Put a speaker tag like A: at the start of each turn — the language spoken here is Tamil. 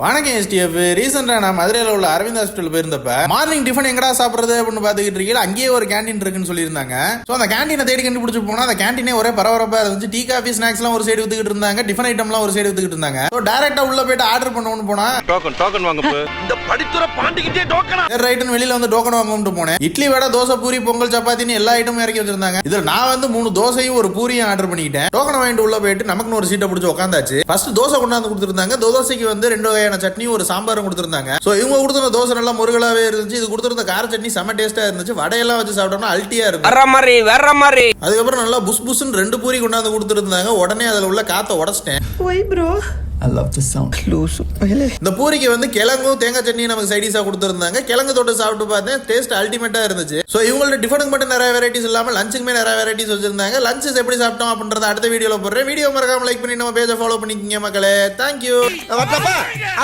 A: வணக்கம் எஸ்டிஎஃப். ரீசெண்டாக நான் மதுரையில் உள்ள அரவிந்த் ஹாஸ்பிட்டல் போயிருந்தப்ப மார்னிங் டிஃபன் எங்கடா சாப்பிட்றது அப்படின்னு பார்த்துக்கிட்டு இருக்கீங்க. அங்கேயே ஒரு கேண்டீன் இருக்குன்னு சொல்லியிருந்தாங்க. ஸோ அந்த கேண்டீனை தேடி கண்டுபிடிச்சு போனால் அந்த கேண்டீனே ஒரே பரபரப்பாக இருந்துச்சு. டீ காஃபி ஸ்நாக்ஸ்லாம் ஒரு சைடு வித்துக்கிட்டு இருந்தாங்க, டிஃபன் ஐட்டம்லாம் ஒரு சைடு வித்துக்கிட்டு இருந்தாங்க. ஸோ டேரெக்டாக உள்ள போயிட்டு ஆர்டர் பண்ணணும்னு போனா
B: டோக்கன் வாங்க இந்த படித்துறை பாண்டிக்கிட்டே டோக்கன்
A: ரைட்டுன்னு வெளியில வந்து டோக்கன் வாங்கணும்னு போனேன். இட்லி வடை தோசை பூரி பொங்கல் சப்பாத்தின்னு எல்லா ஐட்டமும் இறக்கி வச்சிருந்தாங்க. இதில் நான் வந்து 3 தோசையும் ஒரு பூரியும் ஆர்டர் பண்ணிக்கிட்டேன். டோக்கன் வாங்கிட்டு உள்ள போயிட்டு நமக்கு ஒரு சீட்டை பிடிச்சி உட்காந்தாச்சு. ஃபர்ஸ்ட் தோசை கொண்டாந்து கொடுத்துருந்தாங்க. தோசைக்கு வந்து 2 வகையான சட்னியும் ஒரு சாம்பாரும் கொடுத்துருந்தாங்க. ஸோ இவங்க கொடுத்துருந்த தோசை நல்லா முருகலாவே இருந்துச்சு. இது கொடுத்துருந்த கார சட்னி செம்ம டேஸ்டா இருந்துச்சு. வடையெல்லாம் வச்சு சாப்பிட்டோம்னா அல்ட்டியா இருக்கும்.
B: வேற மாதிரி
A: அதுக்கப்புறம் நல்லா புஸ் புஸ்ன்னு 2 பூரி கொண்டாந்து கொடுத்துருந்தாங்க. உடனே அதில் உள்ள காத்த உடச்சிட்டேன்.
C: I love the sound.
A: இந்த பூரிக்கு வந்து கிழங்கும் தேங்காய் சட்னியும் நமக்கு சைடிஸா கொடுத்துருந்தாங்க. கிழங்கு தொட்டு சாப்பிட்டு பார்த்தேன், டேஸ்ட் அல்டிமேட்டா இருந்துச்சு. ஸோ இவங்களோட டிஃபனுக்கு மட்டும் நிறைய வெரைட்டிஸ் இல்லாமல் லஞ்சுக்குமே நிறைய வெரைட்டிஸ் வச்சிருந்தாங்க. லஞ்சஸ் எப்படி சாப்பிட்டோம் அப்படின்றத அடுத்த வீடியோல போடுறேன். வீடியோ மறக்காம லைக் பண்ணி நம்ம பேஜை ஃபாலோ பண்ணிக்கிங்க மக்களே. தேங்க்யூ.